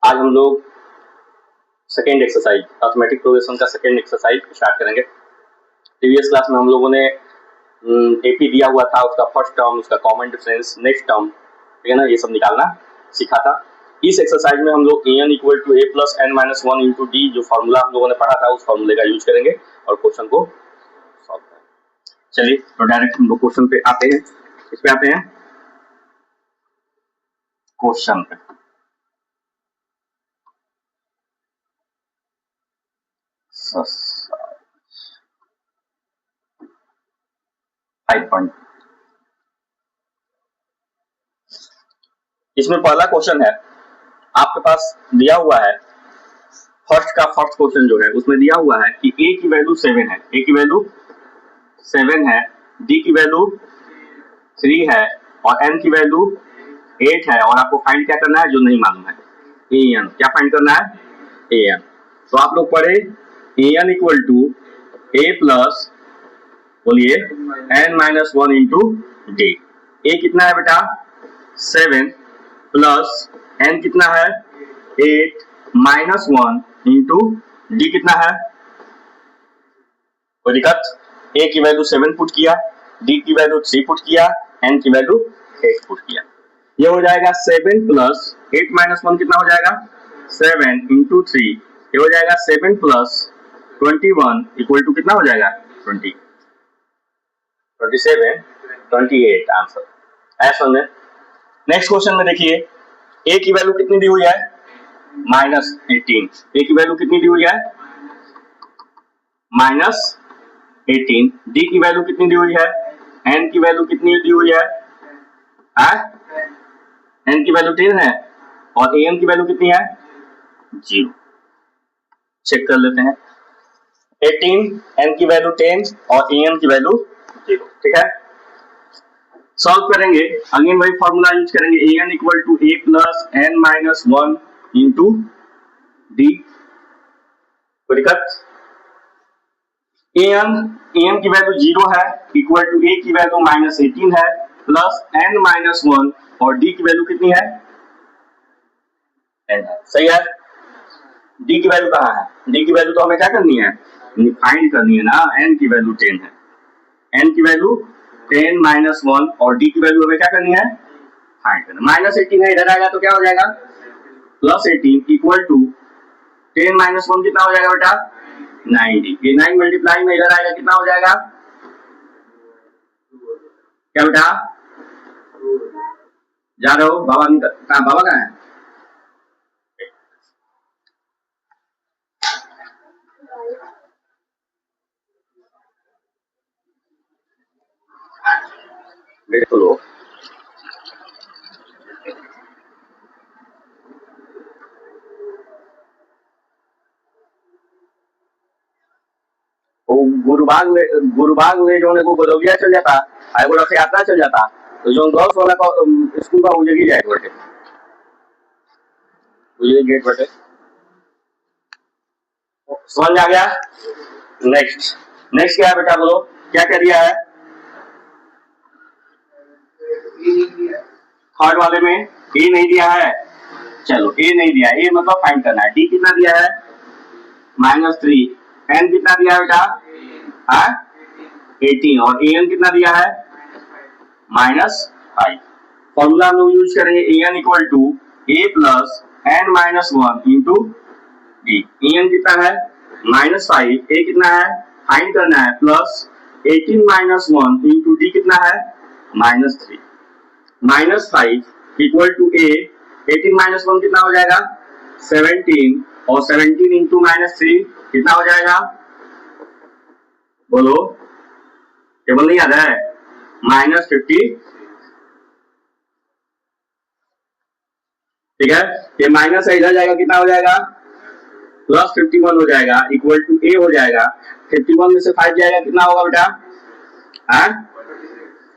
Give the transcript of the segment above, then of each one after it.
आज हम लोग सेकेंड एक्सरसाइज अर्थमेटिक प्रोग्रेशन का सेकेंड एक्सरसाइज स्टार्ट करेंगे। प्रीवियस क्लास में हम लोगों ने एपी दिया हुआ था, उसका फर्स्ट टर्म, उसका कॉमन डिफरेंस, नेक्स्ट टर्म, ठीक है ना, ये सब निकालना सीखा था। इस एक्सरसाइज में हम लोग an equal to a plus n minus 1 into d जो फार्मूला हम लोगों ने पढ़ा था उस फार्मूले का यूज करेंगे और क्वेश्चन को सॉल्व करेंगे। चलिए तो डायरेक्ट हम लोग क्वेश्चन पे आते हैं। इस पे आते हैं क्वेश्चन पे। इसमें पहला क्वेश्चन है, आपके पास दिया हुआ है फर्स्ट क्वेश्चन जो है उसमें दिया हुआ है कि a की वैल्यू 7 है, a की वैल्यू 7 है, d की वैल्यू 3 है और n की वैल्यू 8 है और आपको फाइंड क्या करना है जो नहीं मालूम है, an। क्या फाइंड करना है? an। तो आप लोग पढ़े an equal to a plus बोलिए n minus 1 into d. a कितना है बेटा? 7 प्लस n कितना है? 8 माइनस 1 इंटू डी कितना है? कोई दिक्कत? a की वैल्यू 7 पुट किया, d की वैल्यू 3 पुट किया, n की वैल्यू 8 पुट किया। ये हो जाएगा 7 प्लस 8 माइनस 1 कितना हो जाएगा? 7 इंटू 3। ये हो जाएगा 7 प्लस 21 इक्वल टू कितना हो जाएगा? 20। 27 28 आंसर ऐसा में। नेक्स्ट क्वेश्चन में देखिए a की वैल्यू कितनी दी हुई है? माइनस 18। a की वैल्यू कितनी दी हुई है? माइनस 18। d की वैल्यू कितनी दी हुई है? n की वैल्यू कितनी दी हुई है? n की वैल्यू 10 है और an की वैल्यू कितनी है? 0। चेक कर लेते हैं। 18, n की वैल्यू 10 और an की वैल्यू 0, ठीक है। सॉल्व करेंगे, अगेन वही फॉर्मूला यूज करेंगे, an equal to a plus n minus 1 into d. कोई दिक्कत? an की वैल्यू 0 है इक्वल टू a की वैल्यू माइनस 18 है प्लस n माइनस 1 और d की वैल्यू कितनी है? n है। सही है। d की वैल्यू कहाँ है? d की वैल्यू तो हमें क्या करनी है? फाइंड करनी है ना। n की वैल्यू 10 है, n की वैल्यू 10 माइनस 1 और d की वैल्यू हमें क्या करनी है? फाइंड करना। माइनस 18 है, इधर आएगा तो क्या हो जाएगा? प्लस 18 इक्वल टू 10 माइनस 1 कितना हो जाएगा बेटा? 90। ये 9 मल्टीप्लाई में इधर आएगा कितना हो जाएगा? क्या बेटा? जा रहे हो? बाबा कहाँ? बाबा कहाँ है? बिल्कुल। गुरुबाग ले जो को गोदौलिया चल जाता है, वो रथ यात्रा चल जाता तो जो 10 वाला स्कूल का उजगी जाए बटे उजगी गेट बटे। समझ आ गया? नेक्स्ट क्या है बेटा? बोलो क्या क्या दिया है? थर्ड वाले में ए नहीं दिया है। चलो ए नहीं दिया, ए मतलब फाइंड करना है। डी कितना दिया है? -3। एन कितना दिया है बेटा? 18 और ए एन कितना दिया है? -5। फॉर्मूला हम लोग यूज करेंगे a n equal to a plus n minus 1 into d. A n कितना है? -5। ए कितना है? फाइंड करना है प्लस 18 माइनस 1 इंटू डी कितना है? -3। -5 इक्वल टू ए, 18 माइनस 1 कितना हो जाएगा? 17 और 17 इंटू -3 कितना हो जाएगा? बोलो, टेबल नहीं आता है? -50। ठीक है, ये माइनस है, इधर जाएगा कितना हो जाएगा? +51 हो जाएगा इक्वल टू ए हो जाएगा। 51 में से 5 जाएगा कितना होगा बेटा?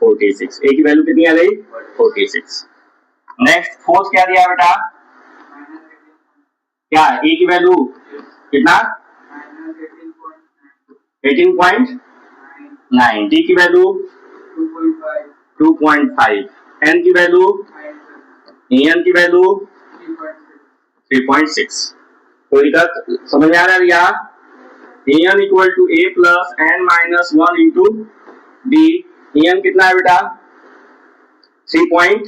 46। ए की वैल्यू कितनी आ गई? 46। नेक्स्ट फोर्थ क्या दिया बेटा? क्या ए की वैल्यू कितना? 18.9। डी की वैल्यू 2.5। एन की वैल्यू, एन की वैल्यू 3.6। कोई दिक्कत समझ में आ रहा है? an equal to a plus n minus 1 into d. an कितना है बेटा 3 पॉइंट,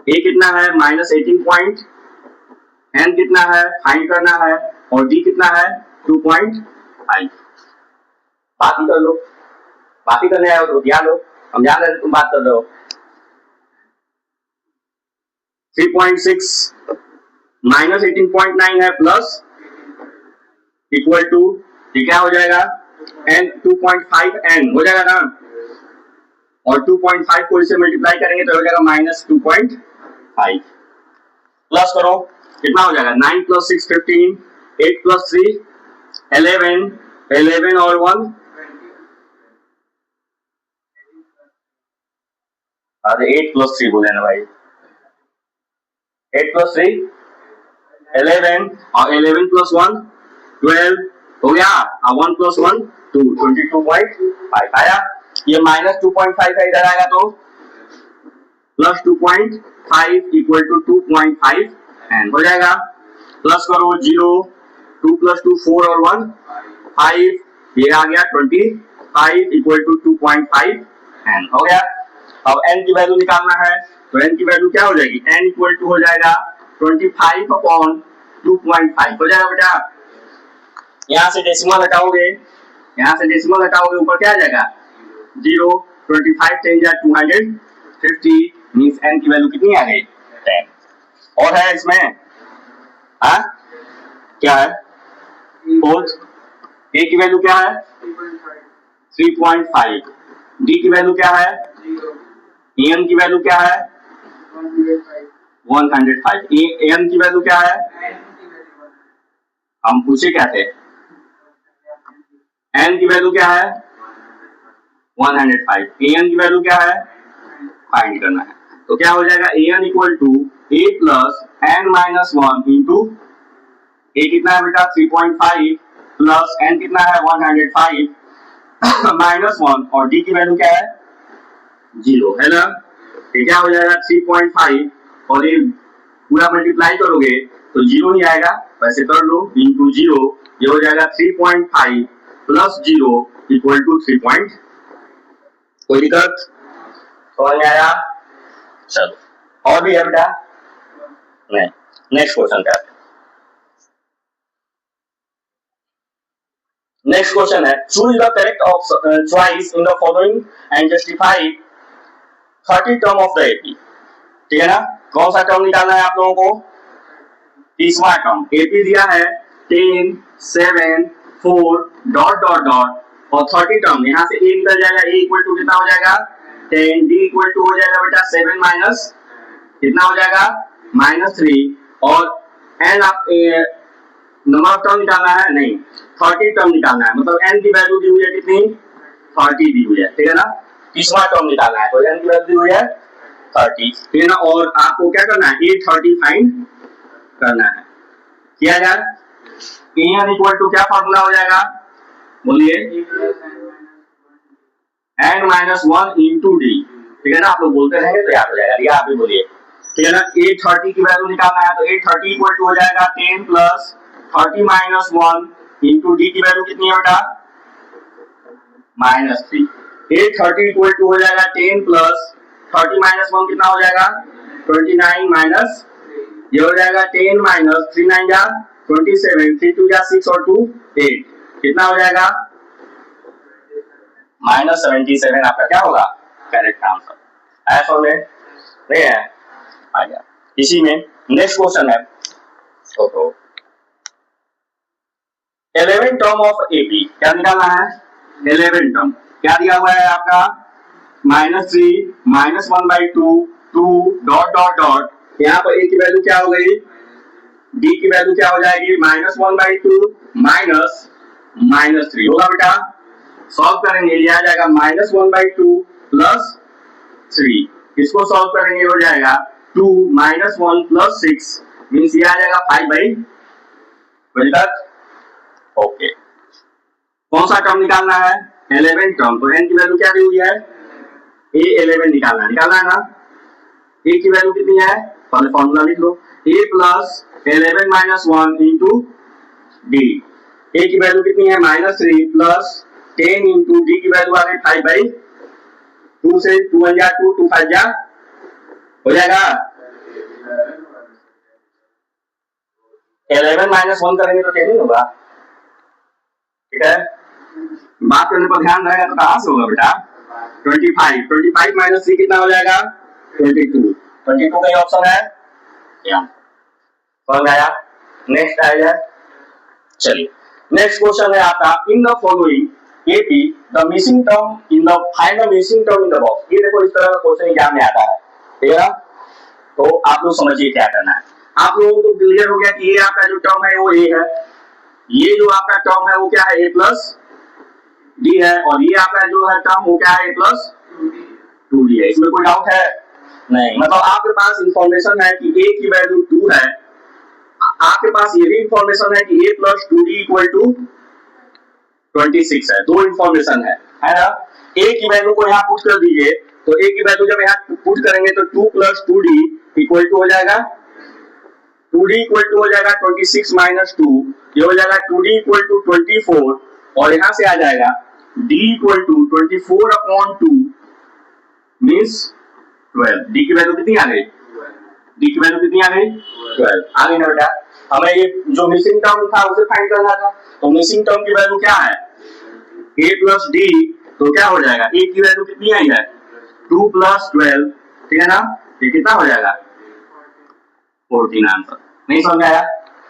a कितना है माइनस 18 पॉइंट, n कितना है फाइंड करना है और d कितना है 2.5। बात ही कर लो, बात ही करने आए हो तो ध्यान लो, हम जान रहे तुम बात कर रहे हो। 3.6 माइनस 18.9 है प्लस इक्वल टू ये क्या हो जाएगा n 2.5 n हो जाएगा ना, और 2.5 को इससे मल्टीप्लाई करेंगे तो हो जाएगा माइनस 2.5। प्लस करो कितना हो जाएगा 9 प्लस 6 15, 8 प्लस 3 11, 11 और 1 अरे 8 प्लस 3 बोले ना भाई, 8 प्लस 3 11 और 11 प्लस 1 12 हो गया, और 1 प्लस 1 2 22.5 आया। ये माइनस 2.5 का इधर आएगा तो प्लस 2.5 इक्वल टू 2.5 एन हो जाएगा। प्लस करो 0 2 प्लस 2 4 और 1 5, ये आ गया 25 इक्वल टू 2.5 एन हो गया। अब n की वैल्यू निकालना है तो n की वैल्यू क्या हो जाएगी n इक्वल टू हो जाएगा 25 अपॉन 2.5 हो जाएगा बेटा। यहाँ से डेसिमल हटाओगे, यहाँ से डेसिमल हटाओगे ऊपर क्या आ जाएगा 0, 25 10 या 250 मींस n की वैल्यू कितनी आ गई 10। और है इसमें हाँ क्या है फोर्थ, a की वैल्यू क्या है 3.5, d की वैल्यू क्या है an की वैल्यू क्या है 105, an की वैल्यू क्या है हम पूछे क्या थे n की वैल्यू क्या है 105, an की वैल्यू क्या है फाइंड करना है। तो क्या हो जाएगा an equal to a plus n minus 1 into a कितना है बेटा 3.5 प्लस n कितना है 105 माइनस 1 और d की वैल्यू क्या है 0 है ना। ये क्या हो जाएगा 3.5 और ये पूरा मल्टीप्लाई करोगे तो 0 ही आएगा, वैसे कर लो इंटू 0, ये हो जाएगा 3.5 प्लस 0 इक्वल टू 3 पॉइंट। कोई दिक्कत समझ में आया? चलो और भी है बेटा नहीं, नेक्स्ट क्वेश्चन करते हैं। नेक्स्ट क्वेश्चन है choose the correct choice in the following and justify 30 term of the AP. ठीक है ना, कौन सा टर्म निकालना है आप लोगों को 30वां टर्म। एपी दिया है 10 7 4 डॉट डॉट डॉट और 30 टर्म, यहाँ से a निकल जाएगा, a इक्वल टू कितना हो जाएगा 10, d इक्वल टू हो जाएगा बेटा 7 माइनस कितना हो जाएगा -3 और n आप नंबर ऑफ टर्म निकालना है नहीं 30 टर्म निकालना है, मतलब n की वैल्यू दी हुई है कितनी 30 दी हुई है। ठीक है ना, 30वां टर्म निकालना है तो n की वैल्यू दी हुई है 30। ठीक है ना, और आपको क्या करना है a30 फाइंड करना है। किया जाए an इक्वल टू क्या फॉर्मूला हो जाएगा बोलिए n माइनस 1 इंटू डी। ठीक है ना, आप लोग बोलते रहेंगे तो याद हो जाएगा, या आप भी बोलिए। ठीक है ना, a30 की वैल्यू निकालना है तो a30 इक्वल टू हो जाएगा 10 प्लस 30 माइनस 1 इंटू डी की वैल्यू कितनी है बेटा -3। a30 इक्वल टू हो जाएगा 10 प्लस 30 माइनस 1 कितना हो जाएगा 29 माइनस ये हो जाएगा 10 माइनस 3 9 जा 27, 3 2 जा 6 और 2 8 कितना हो जाएगा -77 आपका क्या होगा करेक्ट आंसर। ऐसा में नहीं है आ गया। इसी में नेक्स्ट क्वेश्चन है तो 11 टर्म ऑफ एपी क्या निकालना है 11 टर्म क्या दिया हुआ है आपका -3 -1/2 2 डॉट डॉट डॉट, यहाँ पर a की वैल्यू क्या हो गई d की वैल्यू क्या हो जाएगी -1/2 -3 होगा बेटा। सॉल्व करेंगे ये आ जाएगा -1/2 प्लस 3, इसको सॉल्व करेंगे हो जाएगा 2 -1 प्लस 6 मींस ये आ जाएगा 5/, ओके। कौन सा टर्म निकालना है 11 टर्म, तो n की वैल्यू क्या दी हुई है a11 निकालना है ना। a की वैल्यू कितनी है पहले फॉर्मूला लिख लो a plus 11 minus 1 into d. A की वैल्यू कितनी है -3 प्लस 10 इंटू डी की वैल्यू आ गई 5/2 से 2 1 जा 2 2 5 जा हो जाएगा। 11 माइनस 1 करेंगे तो 10 ही होगा, ठीक है। बात करने पर ध्यान रहेगा तो कहां से होगा बेटा 25 माइनस 3 कितना हो जाएगा 22 का ही ऑप्शन है यहाँ। समझ आया। नेक्स्ट आएगा, चलिए नेक्स्ट क्वेश्चन है आपका in the following AP the missing term in the find the missing term in the box. ये देखो इस तरह का क्वेश्चन एग्जाम में आता है, ठीक है ना। तो आप लोग समझिए क्या करना है। आप लोगों को क्लियर हो गया कि ये आपका जो टर्म है वो ए है, ये जो आपका टर्म है वो क्या है ए प्लस डी है, और ये आपका जो है टर्म वो क्या है ए प्लस 2d है। इसमें कोई डाउट है नहीं। मतलब आपके पास इंफॉर्मेशन है कि a की वैल्यू 2 है, आपके पास ये भी इंफॉर्मेशन है कि a plus 2d equal to 26 है। दो इंफॉर्मेशन है ना। a की वैल्यू को यहाँ पुट कर दीजिए, तो a की वैल्यू जब यहाँ पुट करेंगे तो 2 प्लस 2d इक्वल टू हो जाएगा 2d इक्वल टू हो जाएगा 26 माइनस 2, ये हो जाएगा 2d इक्वल टू 24, और यहाँ से आ जाएगा d equal to 24/2 means 12। d की वैल्यू कितनी आ गई, d की वैल्यू कितनी आ गई 12 आ गई ना बेटा। हमें ये जो मिसिंग टर्म था उसे फाइंड करना था, तो मिसिंग टर्म की वैल्यू क्या है a प्लस d, तो क्या हो जाएगा a की वैल्यू कितनी आई है 2 प्लस 12, ठीक है ना। ये कितना हो जाएगा 14 आंसर। नहीं समझ आया,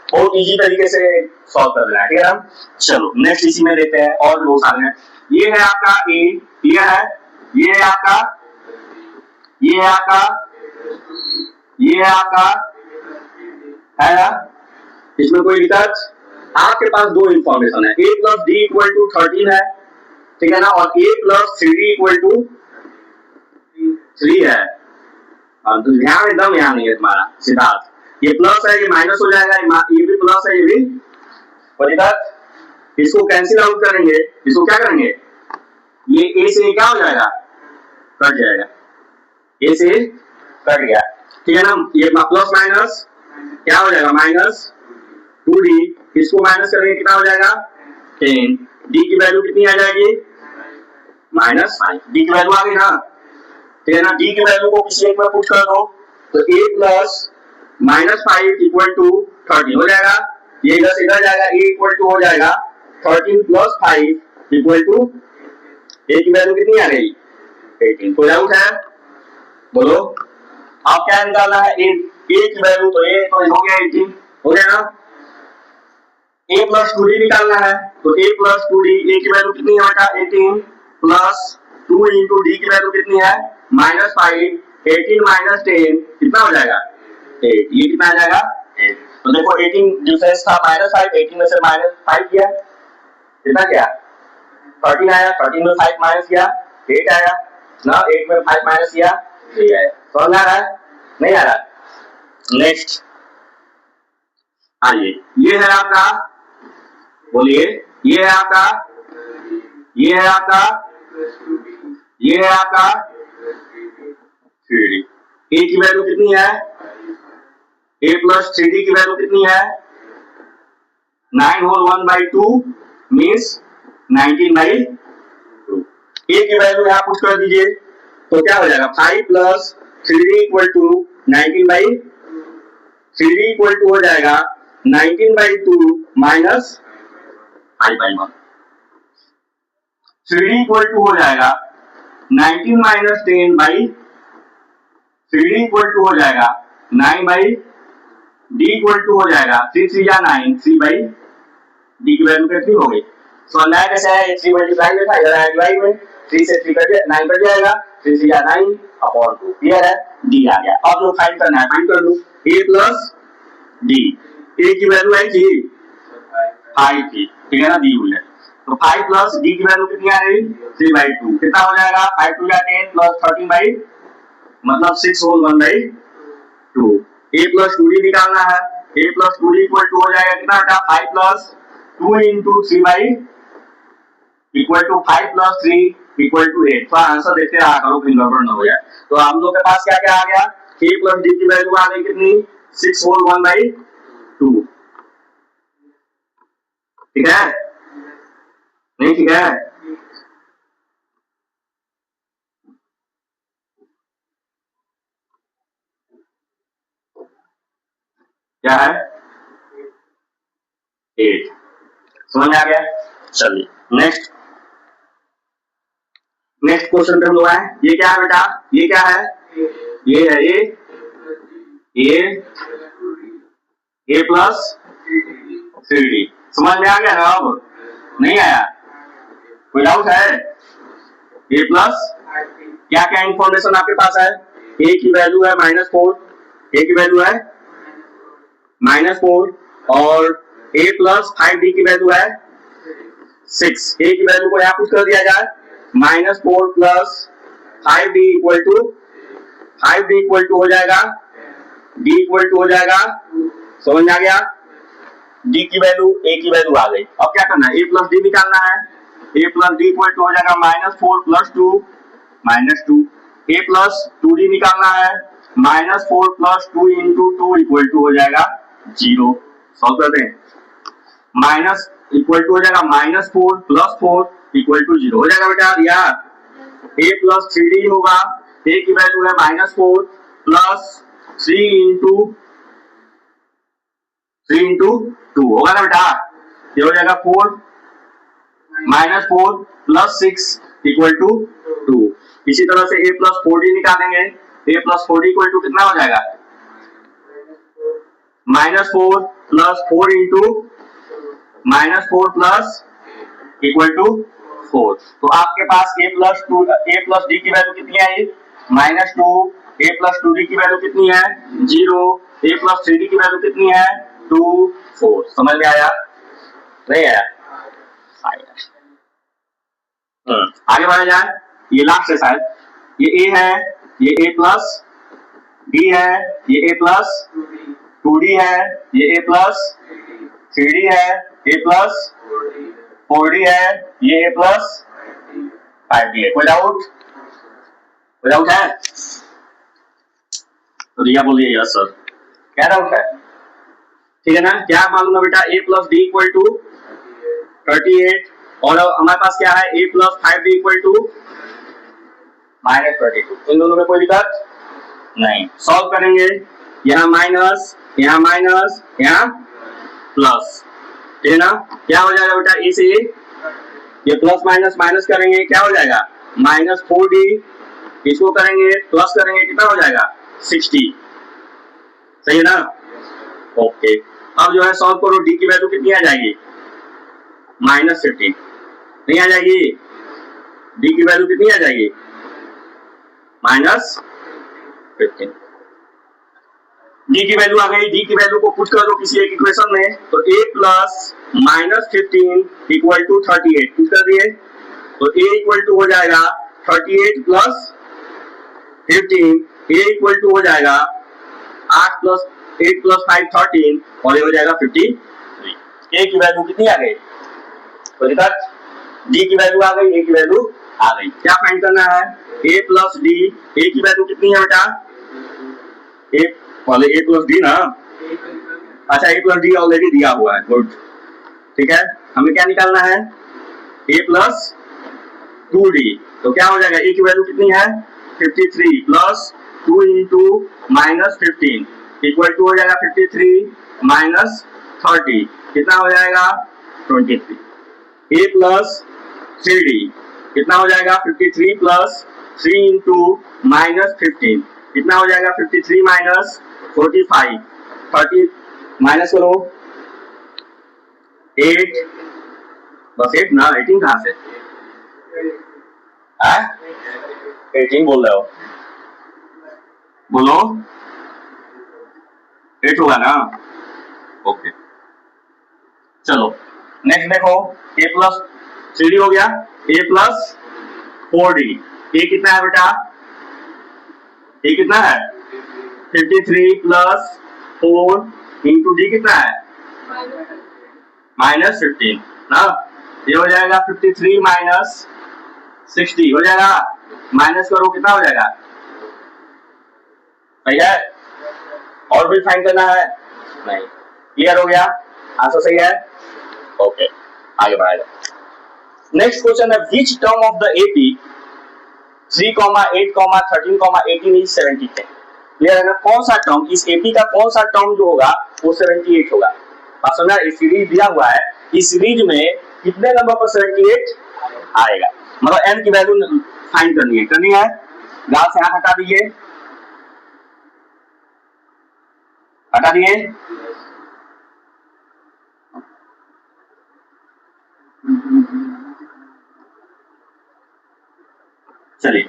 बहुत इजी तरीके से सॉल्व कर लेना है, ठीक है ना। चलो नेक्स्ट इसी में देते हैं और बहुत सारे हैं। ये है आपका a, ये है आपका, ये है आपका, ये है आपका, है ना। इसमें कोई दिक्कत, आपके पास दो इंफॉर्मेशन है, a plus d equal to 13 है, ठीक है ना, और a plus 3d equal to 3 है। और ध्यान एकदम यहाँ नहीं है तुम्हारा सिद्धार्थ, ये प्लस है ये माइनस हो जाएगा, ये भी प्लस है ये भी, और इधर इसको कैंसिल आउट करेंगे, इसको क्या करेंगे ये a से क्या हो जाएगा कट जाएगा, a से कट गया, ठीक है ना। ये प्लस माइनस क्या हो जाएगा -2d, इसको माइनस करेंगे कितना हो जाएगा 10, d की वैल्यू कितनी आ जाएगी -5, d की वैल्यू आ गई ना, ठीक है ना। d की वैल्यू को किसी एक में पुट कर दो तो a प्लस -5 इक्वल टू 13 हो जाएगा, ये इधर से इधर जाएगा, a इक्वल टू हो जाएगा 13 प्लस 5 इक्वल टू a की वैल्यू कितनी आ गई 18। कोई डाउट है बोलो। अब क्या निकालना है a की वैल्यू, तो a तो हो गया 18 हो गया ना। a प्लस 2d निकालना है, तो a प्लस 2d, a की वैल्यू कितनी है बेटा 18 प्लस 2 इंटू d की वैल्यू कितनी है -5, 18 माइनस 10 कितना हो जाएगा 8, ये कितना आ जाएगा 8। तो देखो 18 डिफरेंस था -5, 18 में से -5 किया कितना क्या 13 आया, 13 में 5 माइनस किया 8 आया ना, 8 में 5 माइनस किया 3 आया। समझ आ रहा है नहीं आ रहा। नेक्स्ट आइए, ये है आपका, बोलिए ये है आपका, ये है आपका, ये है आपका 3d। a की वैल्यू कितनी है a प्लस 3d की वैल्यू कितनी है 9 होल 1/2 मीन्स 19/2। a की वैल्यू यहाँ पुट कर दीजिए तो क्या हो जाएगा 5 plus 3d equal to 3d equal to हो जाएगा 19/2 माइनस 5/1। 3d इक्वल टू हो जाएगा 19 माइनस 10/3d इक्वल टू हो जाएगा 9/d इक्वल टू हो जाएगा 3 3 या 9, 3/d की वैल्यू कितनी हो गई। सो नया कैसे है 3 मल्टीप्लाई में था, इधर आया डिवाइड में, 3 से 3 कट 9 कट जाएगा, 3 3 या 9 अपॉन 2, क्लियर है, d आ गया। अब जो फाइंड करना है फाइंड कर लो a प्लस d, a की वैल्यू आई थी 5 थी, ठीक है ना, दी हुई है, तो 5 प्लस d की वैल्यू कितनी आ गई 3/2, कितना हो जाएगा 5 2 या 10 प्लस 13 मतलब 6 होल 1/2। a प्लस 2d निकालना है, a plus 2d equal to हो जाएगा कितना बेटा 5 plus 2 into 3 equal to 5 plus 3 equal to 8। तो आंसर देखते रहा करो कहीं गड़बड़ ना हो जाए। तो हम लोग के पास क्या क्या आ गया a प्लस d की वैल्यू आ गई कितनी 6 होल 1/2, ठीक है? नहीं ठीक है? क्या है? 8। समझ में आ गया? चलिए नेक्स्ट क्वेश्चन पे हम लोग आए। ये क्या है बेटा? ये क्या है? ये है ए प्लस 3D। समझ में आ गया ना? अब नहीं आया? कोई डाउट है? ए प्लस क्या क्या इंफॉर्मेशन आपके पास है? ए की वैल्यू है -4, ए की वैल्यू है -4 और a प्लस 5d की वैल्यू है 6। a की वैल्यू को यहाँ पुट कर दिया जाए, -4 plus 5d equal to 5d equal to हो जाएगा d इक्वल टू हो जाएगा, समझ में आ गया? d की वैल्यू a की वैल्यू आ गई। अब क्या करना है? a प्लस d निकालना है। a plus d equal to हो जाएगा -4 प्लस 2 -2। a प्लस 2d निकालना है, -4 प्लस 2 इंटू 2 इक्वल टू हो जाएगा 0। सॉल्व करते हैं। माइनस इक्वल टू हो जाएगा -4 प्लस 4 इक्वल टू 0 हो जाएगा बेटा यार। a प्लस 3d होगा, a की वैल्यू है -4 प्लस 3 इंटू 2 होगा ना बेटा? ये हो जाएगा 4 -4 प्लस 6 इक्वल टू 2। इसी तरह से a प्लस 4d निकालेंगे। a plus 4d equal to कितना हो जाएगा? -4 plus 4 into -4 plus equal to 4। तो आपके पास a प्लस d की वैल्यू कितनी आई? -2। a प्लस 2d की वैल्यू कितनी है? 0। a प्लस 3d की वैल्यू कितनी है? 2 4। समझ में आया? नहीं आया? आगे बढ़ा जाए। ये लास्ट है शायद। ये a है, ये a प्लस d है, ये a प्लस 2d है, ये a प्लस 3d है, a प्लस 4d है, ये a प्लस 5d है। कोई डाउट? कोई डाउट है? तो रिया बोलिए यस सर। क्या डाउट है? ठीक है ना? क्या मालूम है बेटा? a plus d equal to 38 और हमारे पास क्या है? a plus 5d equal to -22। इन दोनों में कोई दिक्कत नहीं। सॉल्व करेंगे, यहाँ माइनस, यहाँ माइनस, यहाँ प्लस, ठीक है ना? क्या हो जाएगा बेटा? ए से ये प्लस माइनस माइनस करेंगे, क्या हो जाएगा? -4d। इसको करेंगे प्लस करेंगे, कितना हो जाएगा? 60। सही है ना? ओके। अब जो है सॉल्व करो, d की वैल्यू कितनी आ जाएगी? -15। नहीं आ जाएगी? d की वैल्यू कितनी आ जाएगी? -15। d की वैल्यू आ गई। d की वैल्यू को पुट कर दो किसी एक इक्वेशन में, तो a plus -15 equal to 38 put कर दिए, तो a इक्वल टू हो जाएगा 38 प्लस 15। a इक्वल टू हो जाएगा 8 प्लस 5 13 और ये हो जाएगा 53। a की वैल्यू कितनी आ गई? तो दिक्कत? d की वैल्यू आ गई, a की वैल्यू आ गई। क्या फाइंड करना है? a plus d। a की वैल्यू कितनी है बेटा? a पहले a प्लस d ना? अच्छा, a प्लस d ऑलरेडी दिया हुआ है। गुड, ठीक है। हमें क्या निकालना है? a plus 2d। तो क्या हो जाएगा? a की वैल्यू कितनी है? 53 प्लस 2 इंटू -15 इक्वल टू हो जाएगा 53 माइनस 30, कितना हो जाएगा? 23। a प्लस 3d कितना हो जाएगा? 53 प्लस 3 इंटू -15 कितना हो जाएगा? 53 माइनस 45, 30 माइनस करो 8, बस 8 ना, 18 कहाँ से? 18 बोल रहे हो? बोलो 8 होगा ना? ओके, चलो नेक्स्ट देखो। a प्लस 3d हो गया, a प्लस 4d। a कितना है बेटा? a कितना है? 53 प्लस 4 इंटू d कितना है? -15 ना? ये हो जाएगा 53 माइनस 60 हो जाएगा। माइनस करो, कितना हो जाएगा? सही है? और भी फाइंड करना है? नहीं। क्लियर हो गया? आंसर सही है? ओके। आगे बढ़ाएगा। नेक्स्ट क्वेश्चन है which term of the AP 3, 8, 13, 18 is 70। Clear है ना? कौन सा टर्म, इस एपी का कौन सा टर्म जो होगा वो 78 होगा। आप समझा? इस सीरीज दिया हुआ है, इस सीरीज में कितने नंबर पर 78 आएगा, मतलब n की वैल्यू फाइंड करनी है। गाल से हाथ हटा दीजिए, हटा दिए। चलिए,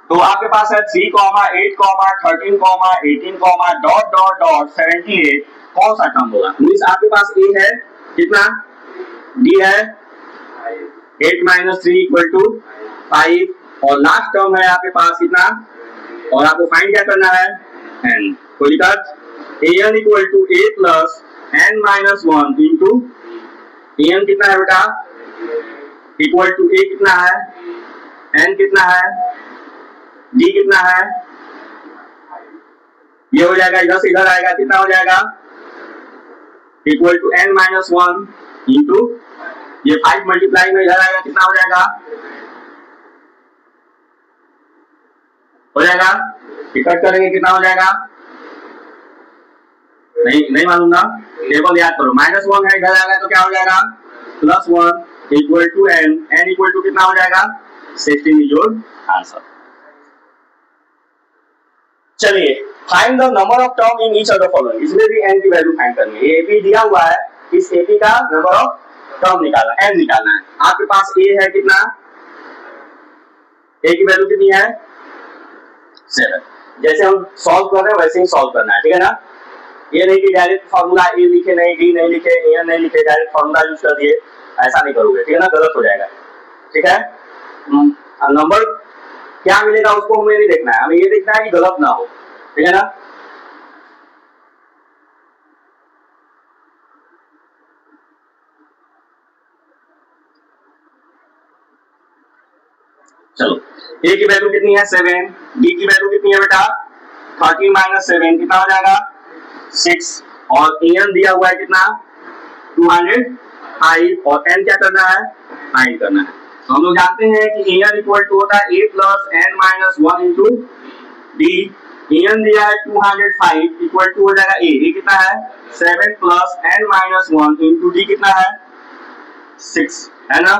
तो आपके पास है 3, 8, 13, 18, डॉट डॉट डॉट 78 कौन सा टर्म होगा? मीन्स आपके पास ए है कितना, डी है 8 - 3 = 5 और लास्ट टर्म है आपके पास कितना, और आपको फाइंड क्या करना है, n। कोई दिक्कत? an = a plus n - 1 into an कितना है बेटा, इक्वल टू a कितना है, n कितना है, d कितना है, ये हो जाएगा, इधर से इधर आएगा, कितना हो जाएगा, इक्वल टू n - 1 इंटू ये 5 मल्टीप्लाई में इधर आएगा, कितना हो जाएगा, इकट्ठ करेंगे कितना हो जाएगा, नहीं मालूम ना, टेबल याद करो। -1 है, इधर आएगा तो क्या हो जाएगा, +1 equal to n equal to कितना हो जाएगा, 16 इज योर आंसर। चलिए, find the number of term in each of the following. इसमें भी n की वैल्यू फाइंड करनी है। एपी दिया हुआ है, इस एपी का नंबर ऑफ टर्म निकालना, n निकालना है। आपके पास a है कितना, a की वैल्यू कितनी है, 7। जैसे हम सॉल्व कर रहे हैं वैसे ही सॉल्व करना है, ठीक है ना। ये नहीं कि डायरेक्ट फार्मूला ए लिखे नहीं, डी नहीं लिखे, ए नहीं लिखे, डायरेक्ट फार्मूला यूज कर दिए, ऐसा नहीं करोगे, ठीक है ना, गलत हो जाएगा। ठीक है, नंबर क्या मिलेगा उसको हमें नहीं देखना है, हमें ये देखना है कि गलत ना हो, ठीक है ना। चलो, ए की वैल्यू कितनी है, 7, डी की वैल्यू कितनी है बेटा, 13 - 7 कितना हो जाएगा, 6, और एन दिया हुआ है कितना, 205, और एन क्या करना है, फाइंड करना है। तो हम लोग जानते हैं कि एन इक्वल टू होता है a plus n - 1 into d. N दिया है 205 इक्वल टू हो जाएगा a कितना है, 7 प्लस n - 1 इंटू डी कितना है, 6, है ना।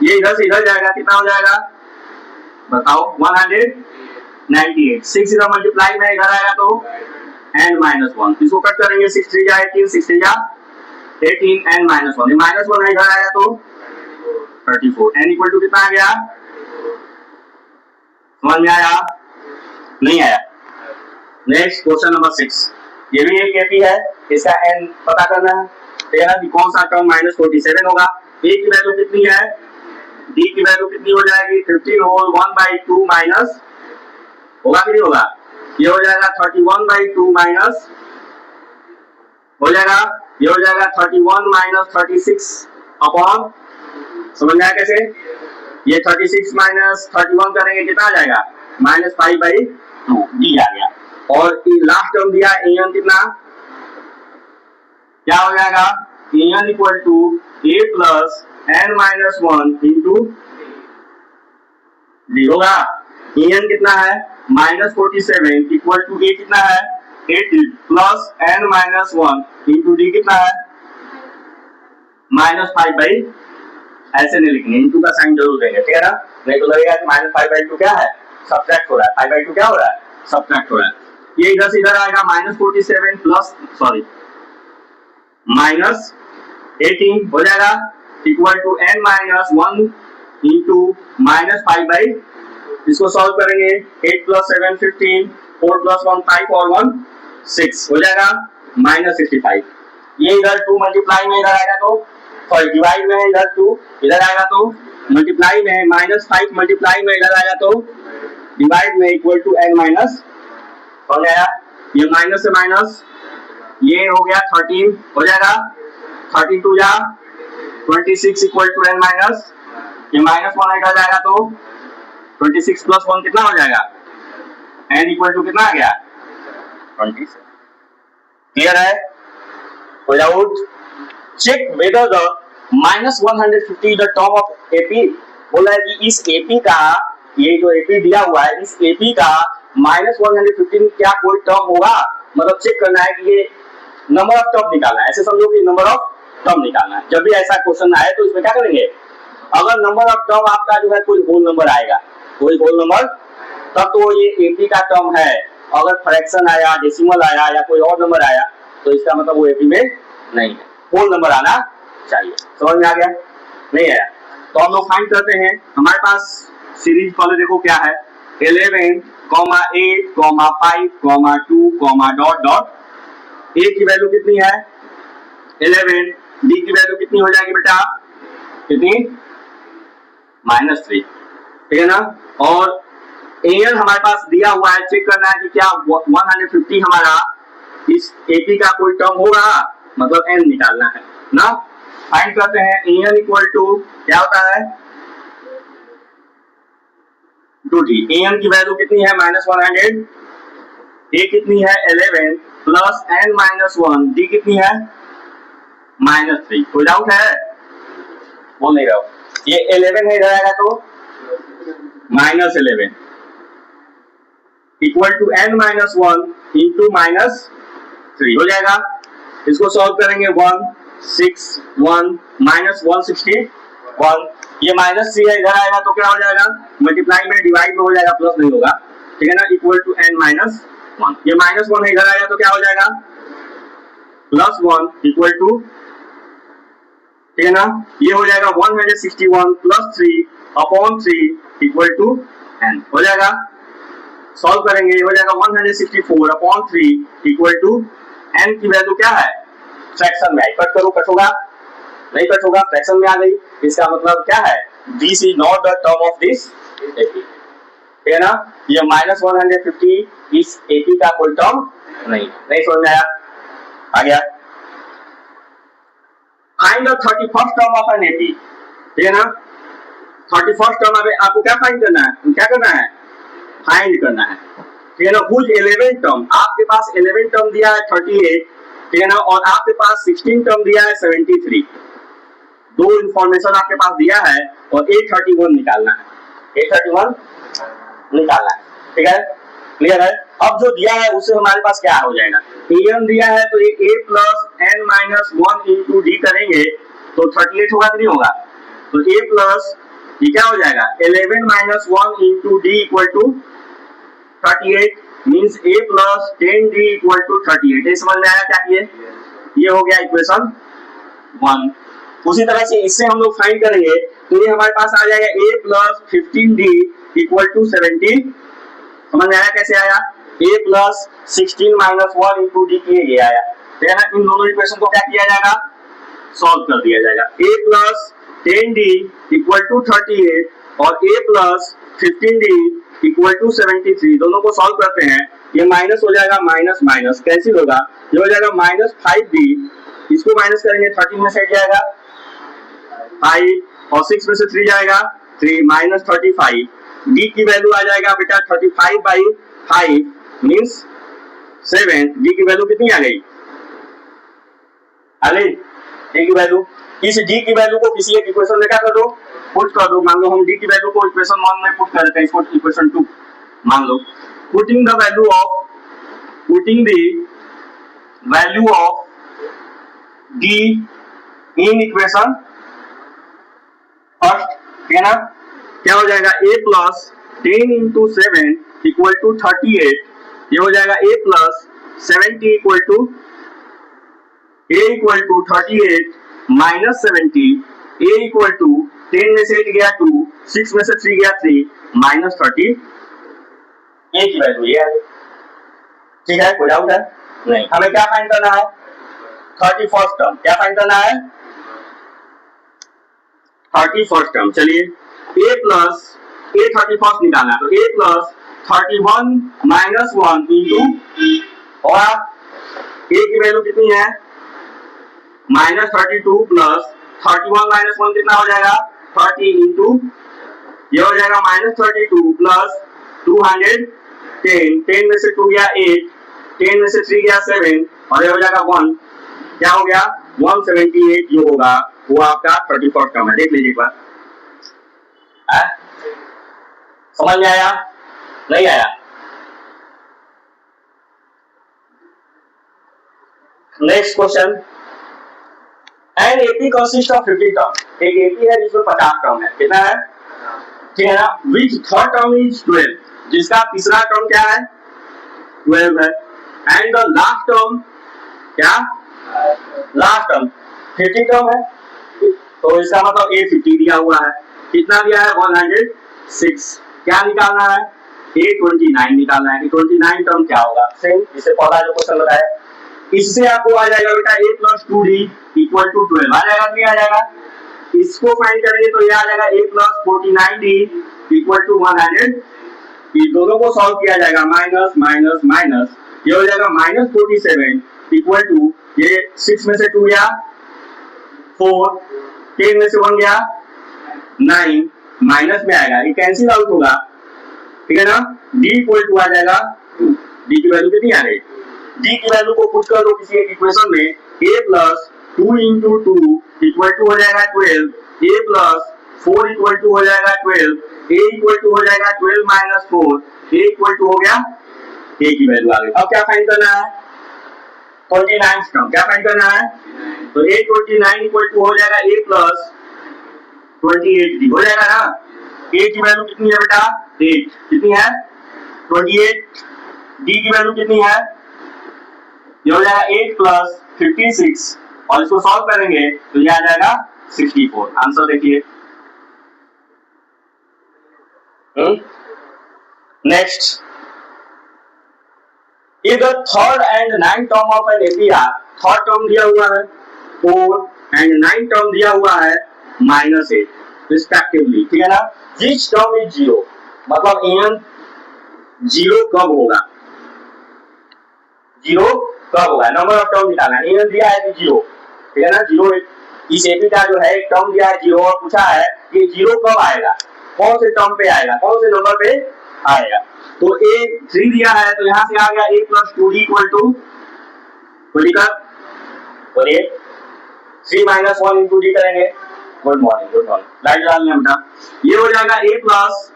ये इधर से इधर जाएगा, कितना हो जाएगा बताओ, 198। 6 इधर मल्टीप्लाई में इधर आएगा तो n - 1, इसको कट करेंगे, 6 3 जा 18, 6 3 जा 18, n - 1, ये -1 इधर आएगा तो 34, n इक्वल टू कितना आ गया, समझ में आया, नहीं आया। नेक्स्ट क्वेश्चन नंबर 6, ये भी एक एपी है, इसका n पता करना है, ठीक है ना, कि कौन सा टर्म -47 होगा। a की वैल्यू कितनी है, d की वैल्यू कितनी हो जाएगी, 15 होल 1/2 माइनस होगा कि नहीं होगा, ये हो जाएगा 31/2 माइनस हो जाएगा, ये हो जाएगा 31 - 36 अपॉन, समझ में आया कैसे, ये 36 - 31 करेंगे कितना आ जाएगा, -5/2, डी आ गया। और लास्ट टर्म दिया an कितना, क्या हो जाएगा, an equal to a plus n - 1 into d होगा। an कितना है, -47 इक्वल टू a कितना है, 80 प्लस n - 1 इंटू डी कितना है, -5/, ऐसे नहीं लिखनी, इंटू का साइन जरूर देंगे, ठीक है ना, नहीं तो लगेगा कि -5/2 क्या है, सब्ट्रैक्ट हो रहा है, 5/2 क्या हो रहा है, सब्ट्रैक्ट हो रहा है। ये इधर से इधर आएगा, -47 प्लस -18 हो जाएगा, इक्वल टू n - 1 इंटू -5/, इसको सॉल्व करेंगे, 8 + 7 15, 4 + 1 5 और 1 6 हो जाएगा, -65। ये इधर 2 मल्टीप्लाई में इधर आएगा तो, सॉरी डिवाइड में इधर 2 इधर आएगा तो मल्टीप्लाई में, -5 मल्टीप्लाई में इधर आएगा तो डिवाइड में, इक्वल टू n माइनस हो गया, ये माइनस से माइनस, ये हो गया 13 हो जाएगा, 32 जा 26 इक्वल टू n माइनस, ये -1 इधर जाएगा तो 26 + 1 कितना हो जाएगा, n इक्वल टू कितना आ गया, 27। क्लियर है, without check whether the -150 the term of AP, बोला है कि इस एपी का, ये जो एपी दिया हुआ है, इस एपी का -150 में क्या कोई टर्म होगा, मतलब चेक करना है कि ये नंबर ऑफ टर्म निकालना है, ऐसे समझो कि नंबर ऑफ टर्म निकालना है। जब भी ऐसा क्वेश्चन आए तो इसमें क्या करेंगे, अगर नंबर ऑफ टर्म आपका जो है कोई होल नंबर आएगा, कोई होल नंबर, तब तो ये एपी का टर्म है। अगर फ्रैक्शन आया, डेसिमल आया या कोई और नंबर आया तो इसका मतलब वो एपी में नहीं है, होल नंबर आना चाहिए। समझ में आ गया? नहीं आया तो हम लोग फाइंड करते हैं। हमारे पास सीरीज पहले देखो क्या है, 11, 8, 5, 2, डॉट डॉट। ए की वैल्यू कितनी है 11, डी की वैल्यू कितनी हो जाएगी बेटा, कितनी, -3, ठीक है ना। और एन हमारे पास दिया हुआ है, चेक करना है कि क्या 150 हमारा इस एपी का कोई टर्म होगा, मतलब एन निकालना है ना। फाइंड करते हैं, एन इक्वल टू क्या होता है 2d। एन की वैल्यू कितनी है -100, ए कितनी है 11 प्लस एन -1, डी कितनी है -3। कोई डाउट है, बोल नहीं रहा हो, ये 11 है, इधर आएगा तो -11 इक्वल टू n -1 इंटू -3 हो जाएगा। इसको सॉल्व करेंगे 1 6 1 -161, ये -3 है, इधर आएगा तो क्या हो जाएगा, मल्टीप्लाई में डिवाइड में हो जाएगा, प्लस नहीं होगा, ठीक है ना। इक्वल टू n -1, ये -1 है, इधर आएगा तो क्या हो जाएगा +1 इक्वल टू, ठीक है ना, ये हो जाएगा 161 + 3 अपॉन 3 इक्वल टू n हो जाएगा। सॉल्व करेंगे, हो जाएगा 164 अपॉन 3 इक्वल टू n की वैल्यू क्या है, फ्रैक्शन में आई, कट करो, कट होगा नहीं, कट होगा, फ्रैक्शन में आ गई, इसका मतलब क्या है, this is not the term of this AP, ठीक है ना। ये -150 इस एपी का कोई टर्म नहीं समझ में आया, आ गया। Find the 31st term of an AP, ठीक है ना। 31st टर्म आपको क्या फाइंड करना है, क्या करना है, फाइंड करना है, ठीक है ना। हुज 11 टर्म, आपके पास 11 टर्म दिया है 38, ठीक है ना, और आपके पास 16 टर्म दिया है 73, दो इंफॉर्मेशन आपके पास दिया है और 831 निकालना है, 831 निकालना है, ठीक है, क्लियर है। अब जो दिया है उससे हमारे पास क्या हो जाएगा, an दिया है तो ये a plus n -1 into D करेंगे तो 38 होगा कि नहीं होगा, तो a प्लस ये क्या हो जाएगा 11 -1 into d equal to 38 means a plus 10d equal to 38। ये समझ में आया क्या किए, ये हो गया इक्वेशन 1। उसी तरह से इससे हम लोग फाइंड करेंगे तो ये हमारे पास आ जाएगा a plus 15d equal to 70। समझ में आया कैसे आया, a प्लस 16 -1 इंटू डी किए ये आया, ठीक है ना। इन दोनों इक्वेशन को क्या किया जाएगा, सॉल्व कर दिया जाएगा। a plus 10d equal to 38 और a plus 15d equal to 73, दोनों को सॉल्व करते हैं, ये माइनस हो जाएगा, माइनस माइनस कैंसिल होगा, ये हो जाएगा -5d, इसको माइनस करेंगे 13 में से जाएगा 5 और 6 में से 3 जाएगा 3 -35, d की वैल्यू आ जाएगा बेटा 35/5 मींस 7, d की वैल्यू कितनी आ गई, अरे d की वैल्यू, इस d की वैल्यू को किसी एक इक्वेशन में क्या कर दो, पुट कर दो। मान लो हम d की वैल्यू को इक्वेशन 1 में पुट कर देते हैं, इसको इक्वेशन 2 मान लो। Putting the value of d in equation first, ठीक है ना, क्या हो जाएगा a plus 10 into 7 equal to 38, ये हो जाएगा a plus 70 equal to a equal to 38 minus 70, a equal to 10 में से 8 गया 2, 6 में से 3 गया 3 माइनस 30, a की वैल्यू ये है, ठीक है, कोई डाउट है नहीं। हमें क्या फाइंड करना है, 31st टर्म, क्या फाइंड करना है 31st टर्म। चलिए a प्लस a 31st निकालना है तो a प्लस 31 माइनस 1 इंटू, और a की वैल्यू कितनी है -32 प्लस 31 माइनस 1 कितना हो जाएगा 30 इंटू, ये हो जाएगा -32 प्लस 210, 10 में से 2 गया 8, 10 में से 3 गया 7 और ये हो जाएगा 1, क्या हो गया 178, ये होगा वो आपका 34th टर्म है। देख लीजिए एक बार, समझ में आया नहीं आया? Next question, an AP consist of 50 term. एक एपी है जिसमें 50 टर्म है। कितना है? ठीक है ना? विच थर्ड टर्म इज 12, जिसका तीसरा टर्म क्या है? 12 है। एंड द लास्ट टर्म क्या? लास्ट टर्म 50 टर्म है, तो इसका मतलब ए 50 दिया हुआ है। कितना दिया है? 106। क्या निकालना है? A29 निकालना है। 29 टर्म क्या होगा? सेम इससे पहला जो क्वेश्चन बताया, इससे आपको आ जाएगा बेटा a + 2d = 12 आ जाएगा। नहीं आ जाएगा? इसको फाइंड करेंगे तो ये आ जाएगा a + 49d = 100। इस दोनों को सॉल्व किया जाएगा, माइनस माइनस माइनस, ये हो जाएगा -47 = ये 6 में से 2 गया 4, 10 में से 1 गया 9, माइनस में आएगा, ये कैंसिल आउट होगा। ठीक है ना? d = आ जाएगा 2। d की वैल्यू कितनी आ गई? d की वैल्यू को पुट कर दो किसी एक इक्वेशन में, a + 2 × 2 = हो जाएगा 12, a + 4 = हो जाएगा 12, a = हो जाएगा 12 - 4, a = हो गया a की वैल्यू आ गई। अब क्या फाइंड करना है? 29 टर्म। क्या फाइंड करना है? तो A29 = हो जाएगा a + 28d हो जाएगा ना? a की वैल्यू कितनी है बेटा? 8। कितनी है? 28। d की वैल्यू कितनी है? ये हो जाएगा 8 + 56, और इसको सॉल्व करेंगे तो ये आ जाएगा 64। आंसर देखिए। Next, if the third and ninth term of an APR, third term दिया हुआ है 4 and ninth term दिया हुआ है -8 respectively, ठीक है ना? Which term is 0, मतलब an 0 कब होगा? 0 कब होगा? नंबर ऑफ टर्म निकालना है। an दिया है कि 0, ठीक है ना? 0 इस एपी का जो है एक टर्म दिया है 0, और पूछा है कि 0 कब आएगा, कौन से टर्म पे आएगा, कौन से नंबर पे आएगा। तो a 3 दिया है, तो यहां से आ गया a + 2d = बोलिए 3 - 1 × d करेंगे। गुड मॉर्निंग लाइट डाल लें बेटा। ये हो जाएगा a +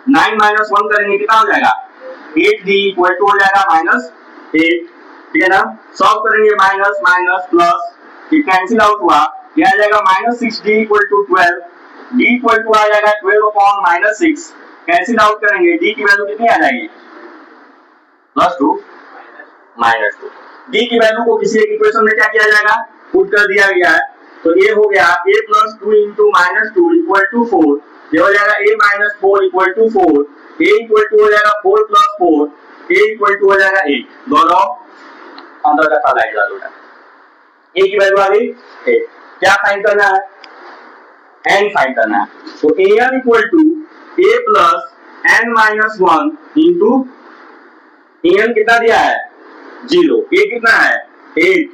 9 - 1 करेंगे, कितना हो जाएगा? 8d = हो जाएगा -8, ठीक है ना? सॉल्व करेंगे, माइनस माइनस प्लस, ये कैंसिल आउट हुआ, ये आ जाएगा -6d = 12, d = आ जाएगा 12/-6, कैंसिल आउट करेंगे, d की वैल्यू कितनी आ जाएगी? +2 -2। d की वैल्यू को किसी एक इक्वेशन में क्या किया जाएगा? पुट कर दिया गया है। तो ये हो गया a + 2 × -2 = 4, ये हो जाएगा a - 4 = 4, a = हो जाएगा 4 + 4, a = हो जाएगा 8। दोनों अंदर का साला इधर उधर, a की वैल्यू आ गई 8। क्या फाइंड करना है? n फाइंड करना है। तो an = a + n - 1 × an कितना दिया है? 0, a कितना है? 8,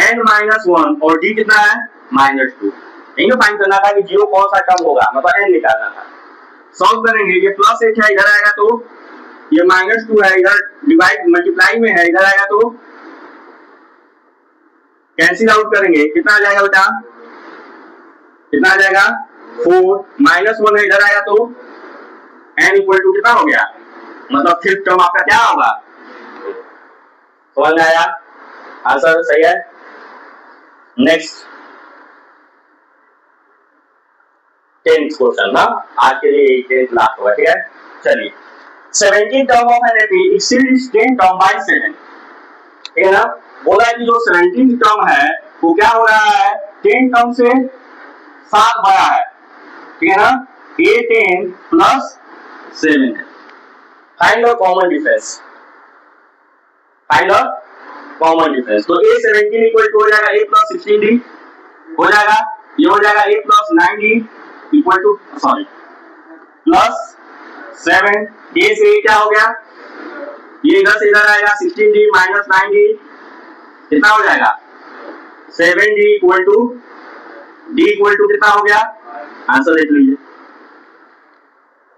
n - 1, और d कितना है? -2। इनको फाइंड करना था कि 0 कौन सा टर्म होगा, मतलब n निकालना था। सॉल्व करेंगे, ये +8 है, इधर आएगा तो ये -2 है, इधर डिवाइड मल्टीप्लाई में है, इधर आएगा तो कैंसिल आउट करेंगे, कितना आ जाएगा बेटा? कितना आ जाएगा? 4 -1 है, इधर आएगा तो n = कितना हो गया? मतलब फिफ्थ टर्म आपका क्या होगा? समझ में आया? आंसर सही है। नेक्स्ट 10th क्वेश्चन ना, आज के लिए 10th लास्ट होगा, ठीक है? चलिए, 17 term of an AP exceeds 10 term by 7, ठीक है ना? बोला है कि जो 17th टर्म है वो क्या हो रहा है? 10 टर्म से 7 बड़ा है, ठीक है ना? A10 + 7 है। Find the common difference, find the common difference. तो A17 = हो जाएगा a + 16d हो जाएगा, ये हो जाएगा a + 9d = +7, a से क्या हो गया? ये इधर से इधर आएगा 16d - 9d, कितना हो जाएगा? 7d = d = कितना हो गया? आंसर देख लीजिए,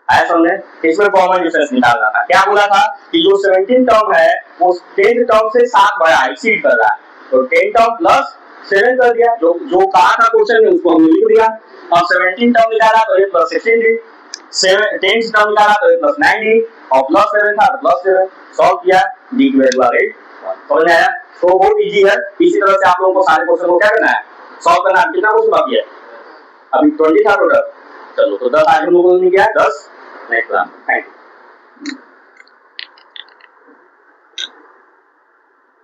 आया समझे? इसमें कॉमन डिफरेंस निकालना था। क्या बोला था कि जो 17 टर्म है वो 10 टर्म से 7 बड़ा एक्सीड कर रहा है, तो 10 टर्म प्लस 7 कर दिया, जो जो कहा था क्वेश्चन में उसको हमने लिख दिया। अब 17 टर्म निकाला तो ये प्लस 16d, 10 टर्म निकाला तो ये प्लस 9d, और प्लस 7 था तो प्लस 7, सॉल्व किया, d की वैल्यू आ गई 1। समझ में आया? तो बहुत इजी है। इसी तरह से आप लोगों को सारे क्वेश्चन को क्या करना है, सॉल्व करना है। कितना क्वेश्चन बाकी है? अभी 20 था टोटल। चलो तो 10 आज हम लोगों ने किया, 10 नेक्स्ट क्लास। Thank you.